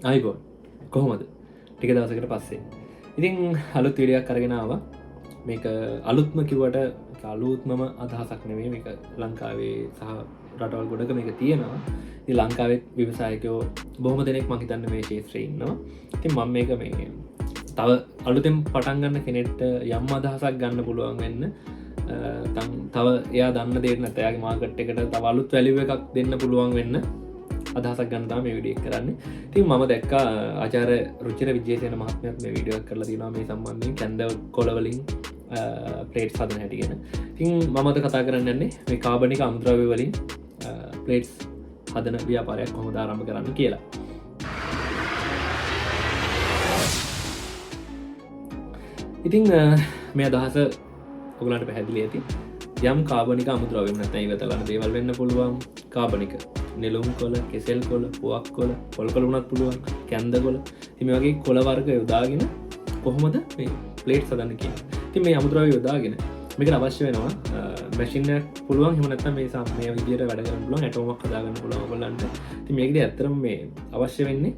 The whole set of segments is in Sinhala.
අයිබෝන් කොහොමද ටික දවසකට පස්සේ ඉතින් අලුත් වීඩියක් කරගෙනාව මේක අලුත්ම කිවට අලුත්මම අදහසක් නෙවේ මේක ලංකාවේ සහ රටවල් ගොඩක මේක තියෙනවා ලංකාවත් විවසායකයෝ බොහම දෙනෙක් මහිතන්න මේ ශේත්‍රය ඉන්නවා ඉතින් මම මේක මේ තව අලුතෙන් පටන්ගන්න කෙනෙට්ට යම් අදහසක් ගන්න පුළුවන් වෙන්න තව එයා දන්න දේන තයාගේ මාකට් එකට තව අලුත් වැලිව එකක් දෙන්න පුළුවන් වෙන්න අදහසක් ගන්නතා මේ විඩියක් කරන්න තින් මම දැක්ක ආචාර රුචිර විජේසයන මහත්මයක් මේ විඩියක් කරලා තිනවා මේ සම්බන්ධයෙන් කැන්දව කොලවලින් පලේට් සදන හැටිගෙන තින් මමත කතා කරන්නන්නේ මේ කාබනික අමුද්‍රව්‍ය වලින් පලේට්ස් හදන ව්‍යාපාරයක් කොහොමද ආරම්භ කරන්න කියලා ඉතිං මේ අදහස ඔගලන්ට පැහැදිලි ඇති යම් කාබනික අමුද්‍රව්‍යම නැත්නම් ඉවත ගන්න දේවල් වෙන්න පුළුවන් කාබනික නෙළුම් කොළ කෙසෙල් කොළ පුවක් කොළ පොල් කොළ වුණත් පුළුවන් කැන්ද කොළ ඉතින් මේ වගේ කොළ වර්ග යොදාගෙන කොහොමද මේ ප්ලේට් හදන්න කියන්නේ ඉතින් මේ අමුද්‍රව්‍ය යොදාගෙන මේකට අවශ්‍ය වෙනවා මැෂින් එකක් පුළුවන් එහෙම නැත්නම් මේ විදියට වැඩ කරන්න පුළුවන් ඇටෝමක් හදාගන්න පුළුවන් ඔයගොල්ලන්ට ඉතින් මේකදී ඇත්තටම මේ අවශ්‍ය වෙන්නේ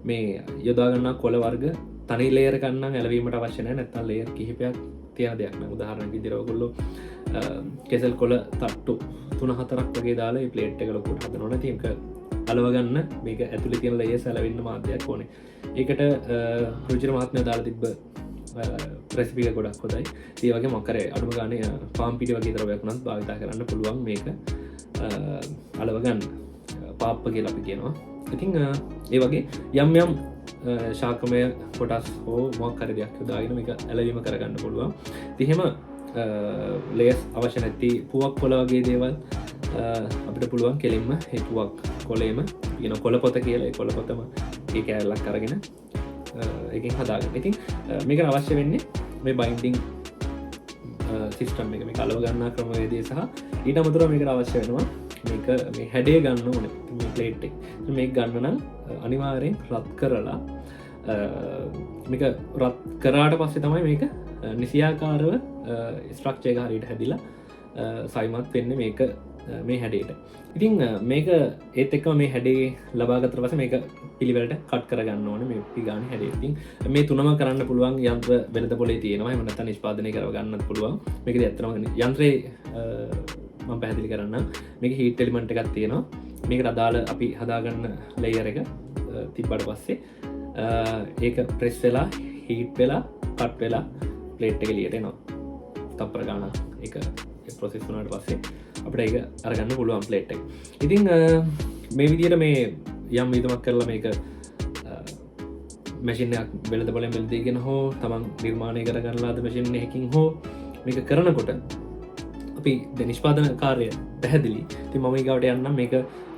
මේ යොදා ගන්න කොළ වර්ග තනි ලේයර් ගන්න ඇලවීමට අවශ්‍ය නැහැ නැත්නම් ලේයර් කිහිපයක් තියෙන දෙයක් නෑ උදාහරණයක් විදිහට ඔයගොල්ලෝ කෙසෙල් කොළ තට්ටු 3-4ක් වගේ දාලා මේ ප්ලේට් එක ලොකුට හදනවනේ ඉතින් ඒක අලව ගන්න මේක ඇතුලේ තියෙන ලේයර්ස් ඇලවෙන්න මාධ්‍යයක් ඕනේ ඒකට රුචිර මහත්මයා දාලා තිබ්බ රෙසිපි එක ගොඩක් හොඳයි ඒ වගේ මොකක් කරේ අඩුම ගානේ පාම් පිටි වගේ ද්‍රවයක් උනත් භාවිත කරන්න පුළුවන් මේක අලව ගන්න පාප්ප කියලා අපි කියනවා ඉතින් ඒ වගේ යම් යම් ශාකමය කොටස් හෝ මොක් හරි දෙයක් යොදාගෙන මේක ඇලවීම කරගන්න පුළුවන් එහෙම ලේස් අවශ්‍ය නැති පුවක් කොළ වගේ දේවල් අපිට පුළුවන් කෙලින්ම ඒ පුවක් කොළේම කියන කොළ පොත කියලා ඒ කොළ පොතම ඒ කෑල්ලක් අරගෙන එකෙන් හදාගන්න ඉතින් මේක අවශ්‍ය වෙන්නේ මේ බයින්ඩිං සිස්ටම් එක මේක අලව ගන්නා ක්‍රමවේදය සහ ඊට අමතරව මේකට අවශ්‍ය වෙනවා මේක මේ හැඩේ ගන්න ඕනේ මේ ප්ලේට් එක මේක ගන්න නම් අනිවාර්යෙන් රත් කරලා මේක රත් කරාට පස්සේ තමයි මේක නිසියාකාරව ස්ට්‍රක්චර් එක හරියට හැදිලා සයිමත් වෙන්නේ මේක මේ හැඩයට ඉතින් මේක ඒත් එක්කම මේ හැඩේ ලබාගත්තට පස්සේ මේක පිළිවෙලට කට් කරගන්න ඕනේ මේ පිගානේ හැඩේ ඉතින් මේ තුනම කරන්න පුළුවන් යන්ත්‍ර වෙනද පොලේ තියෙනවා එහෙම නැත්නම් නිෂ්පාදනය කරව ගන්නත් පුළුවන් මේකදී ඇත්තටම යන්ත්‍රේ මම පැහැදිලි කරන්න මේක හීට් එලිමන්ට් එකක් තියෙනවා මේකට අදාළ අපි හදාගන්න ලේයර් එක තිබ්බට පස්සේ ඒක ප්‍රෙස් වෙලා හීට් වෙලා කට් වෙලා ප්ලේට් එක එළියට එනවා තප්පර ගානක් ඒක ප්‍රොසෙස් වුණාට පස්සේ අපිට ඒක අරගන්න පුළුවන් ප්ලේට් එක ඉතින් මේ විදිහට මේ යම් විදිහක් කරලා මේක මැෂින් එකක් වෙළඳ පොලෙන් වෙළඳගෙන හෝ තමන් නිර්මාණය කරගන්න ලාද මැෂින් එකකින් හෝ මේක කරනකොට අපි නිෂ්පාදන කාර්යය පැහැදිලි ඉතින් මම ඊගාවට යන්නම් මේක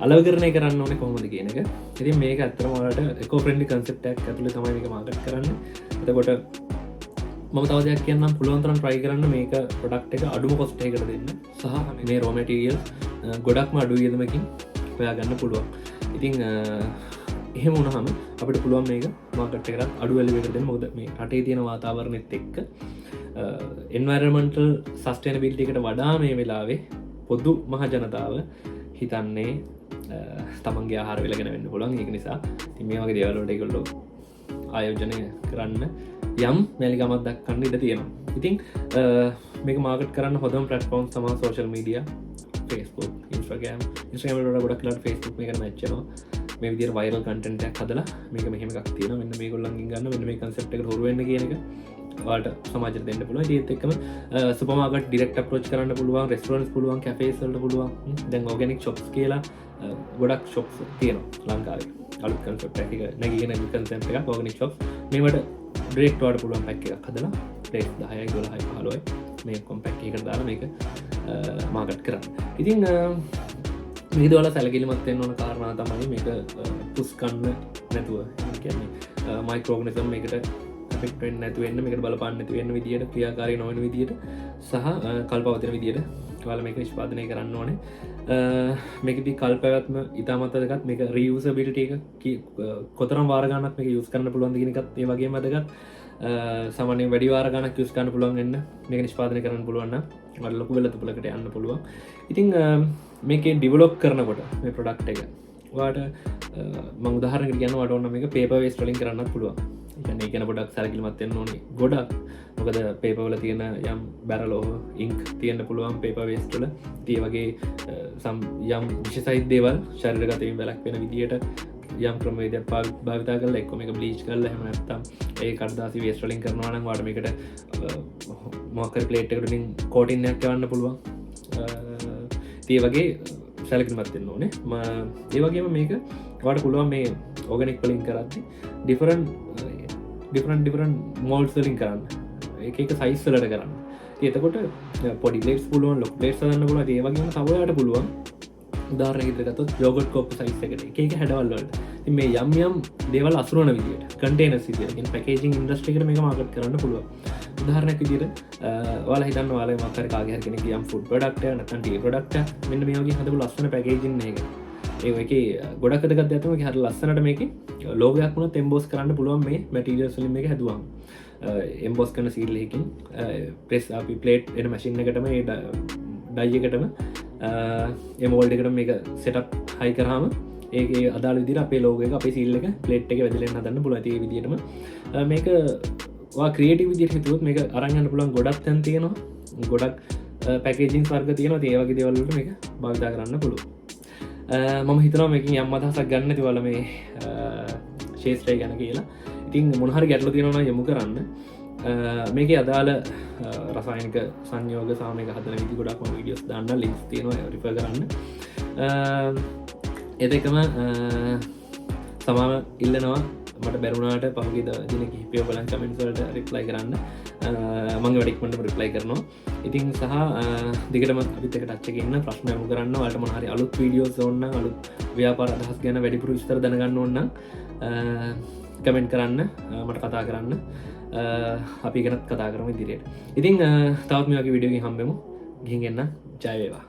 අලවකරණය කරන්න ඕනේ කොහොමද කියන එක ඉතින් මේක ඇත්තටම ඔයාලට එකෝ ෆ්‍රෙන්ඩ්ලි කන්සෙප්ට් එකක් ඇතුලේ තමයි මේක මාකට් කරන්නේ එතකොට මම තව දෙයක් කියන්නම් පුළුවන් තරම් try කරන්න මේක ප්‍රොඩක්ට් එක අඩුම cost එකකට දෙන්න සහ මේ raw material ගොඩක්ම අඩු වියදමකින් හොයා ගන්න පුළුවන් ඉතින් එහෙම වුණාම අපිට පුළුවන් මේක මාකට් එකට අඩු වැලියකට දෙන්න මොකද මේ රටේ තියෙන වාතාවරණෙත් එක්ක environmental sustainability එකට වඩා මේ වෙලාවේ පොදු මහ ජනතාව හිතන්නේ තමන්ගේ ආහාර වේල ගැන වෙන්න පුළුවන් ඒක නිසා ඉතින් මේ වගේ දේවල් වලට ඒගොල්ලෝ ආයෝජනය කරන්න යම් මැලිකමක් දක්වන්න ඉඩ තියෙනවා ඉතින් මේක මාකට් කරන්න හොඳම ප්ලැට්ෆෝම් තමයි සෝෂල් මීඩියා Facebook Instagram වල ගොඩක් වෙලාවට Facebook මේකට මැච් වෙනවා මේ විදිහට වයිරල් කන්ටෙන්ට් එකක් හදලා මේක මෙහෙම එකක් තියෙනවා මෙන්න මේගොල්ලන්ගෙන් ගන්න මෙන්න මේ concept එකට හුරු වෙන්න කියන එක ඔයාලට සමාජයට දෙන්න පුළුවන් ඒත් එක්කම සුපර් මාකට් ඩිරෙක්ට් අප්‍රෝච් කරන්න පුළුවන් රෙස්ටොරන්ට්ස් පුළුවන් කැෆේස් වලට පුළුවන් දැන් ඕගැනික් shops කියලා ගොඩක් shops තියෙනවා ලංකාවේ අලුත් concept එකක් නැගීගෙන concept එකක් ඕගැනික් shops මේවට ඩිරෙක්ට් වලට පුළුවන් පැක් එකක් හදලා ප්ලේට් 10යි 12යි 15යි මේ කොම්පැක්ට් එකකට දාලා මේක මාකට් කරන්න ඉතින් මේ දවල සැලකිලිමත් වෙන්න ඕන කාරණා තමයි මේක පුස් කන්න නැතුව කියන්නේ මයික්‍රෝ ඕගනිසම් මේකට එෆෙක්ට් වෙන්නේ නැතුව වෙන්න මේකට බලපාන්න නැතුව වෙන්න විදියට ක්‍රියාකාරී නොවන විදියට සහ කල්පවතින විදියට ඔයාලා මේක නිෂ්පාදනය කරන්න ඕනේ මේකදී කල්පැවැත්ම ඉතාමත් වැදගත් මේක රියුසබිලිටි එක කොතරම් වාර ගණනක් මේක යූස් කරන්න පුළුවන්ද කියන එකත් ඒ වගේම වැදගත් සාමාන්‍යයෙන් වැඩි වාර ගණනක් යූස් කරන්න පුළුවන් වෙන්න මේක නිෂ්පාදනය කරන්න පුළුවන් නම් වල ලොකු වෙළඳපොළකට යන්න පුළුවන් ඉතින් මේකේ ඩිවලොප් කරනකොට මේ ප්‍රොඩක්ට් එක වාට මං උදාහරණකට කියන්න වට ඔන්න මේක පේපර් වේස්ට් වලින් කරන්නත් පුළුවන්. ඒ කියන්නේ පොඩක් සැලකිලිමත් වෙන්න ඕනේ ගොඩක්. මොකද පේපර් වල තියෙන යම් බැරලෝ ඉන්ක් තියෙන්න පුළුවන් පේපර් වේස්ට් වල. ඒ වගේ යම් විශේෂයිත් දේවල් ශරීරගත වීම වැළැක්වෙන විදියට යම් ක්‍රමවේදයක් භාවිතා කරලා එක්ක මේක බ්ලීච් කරලා එහෙම නැත්නම් ඒ කඩදාසි වේස්ට් වලින් කරනවා නම් වාට මේකට මොකක් හරි ප්ලේට් එකකට උඩින් කෝටින් එකක් යවන්න පුළුවන්. ඒ වගේ සැලකිලිමත් වෙන්න ඕනේ. ඒ වගේම මේක වාට පුළුවන් මේ ඕගනික් වලින් කරද්දී ඩිෆරන්ට් මෝල්ඩ්ස් වලින් කරන්න. එක සයිස් වලට කරන්න. එතකොට පොඩි ප්ලේට්ස් පුළුවන්, ලොකු ප්ලේට්ස් හදන්න පුළුවන්. ඒ වගේම තව යාට පුළුවන් උදාහරණයකට ගත්තොත් යෝගට් කෝප් සයිස් එකට එක හැඩවල් වලට. ඉතින් මේ යම් දේවල් අසුරන විදියට කන්ටේනර්ස් විදියට කියන පැකේජින් ඉන්ඩස්ට්‍රි එකට මේක මාකට් කරන්න පුළුවන්. උදාහරණයක් විදියට ඔයාලා හිතන්න ඔයාලා මොකක් හරි කාගේ හරි කෙනෙක් යම් ෆුඩ් ප්‍රොඩක්ට් එක නැත්නම් ටී ප්‍රොඩක්ට් එක මෙන්න මේ වගේ හදපු ලස්සන පැකේජින් එකක ඒකේ ගොඩක් අදගත් ඇත්තම ඒක හරි ලස්සනට මේකේ ලෝගෝයක් වුණත් එම්බෝස් කරන්න පුළුවන් මේ මැටීරියල්ස් වලින් මේක හැදුවාම. එම්බෝස් කරන සීල් එකකින් ප්‍රෙස් අපි ප්ලේට් එන මැෂින් එකටම ඒ ඩයි එකටම ඒ මෝල්ඩ් එකට මේක සෙටප් හයි කරාම ඒකේ අදාළ විදිහට අපේ ලෝගෝ එක අපේ සීල් එක ප්ලේට් එකේ වැදලා හදන්න පුළුවන්. ඒ විදිහටම මේක වා ක්‍රියේටිව් විදිහට හිතුවොත් මේක අරන් යන්න පුළුවන් ගොඩක් තැන් තියෙනවා. ගොඩක් පැකේජින්ස් වර්ග තියෙනවා. ඒ වගේ දේවල් වලට මේක භාවිත කරන්න පුළුවන්. මම හිතනවා මේකින් යම් අදහසක් ගන්න නැති වල මේ ශේෂ්ත්‍රය ගැන කියලා. ඉතින් මොන හරි ගැටලු තියෙනවා නම් යොමු කරන්න. මේකේ අදාළ රසායනික සංයෝග සහ මේක හදන විදි ගොඩක් මම වීඩියෝස් දාන්න ලින්ක්ස් තියෙනවා රිෆර් කරන්න. ඒත් එකම සමාව ඉල්ලනවා මට බැරුණාට පහුගිය දින කිහිපය බලන් කමෙන්ට්ස් වලට රිප්ලයි කරන්න. මම වැඩ ඉක්මනටම රිප්ලයි කරනවා. ඉතින් සහ දිගටම අපිත් එක්ක ටච් එකේ ඉන්න ප්‍රශ්න යොමු කරන්න. ඔයාලට මොන හරි අලුත් වීඩියෝස් ඕන නම් අලුත් ව්‍යාපාර අදහස් ගැන වැඩිපුර විස්තර දැනගන්න ඕන නම් කමෙන්ට් කරන්න, මට කතා කරන්න. අපි ගැනත් කතා කරමු ඉදිරියට. ඉතින් තවත් මේ වගේ වීඩියෝ එකකින් හම්බෙමු. ගිහින් එන්න. ජය වේවා.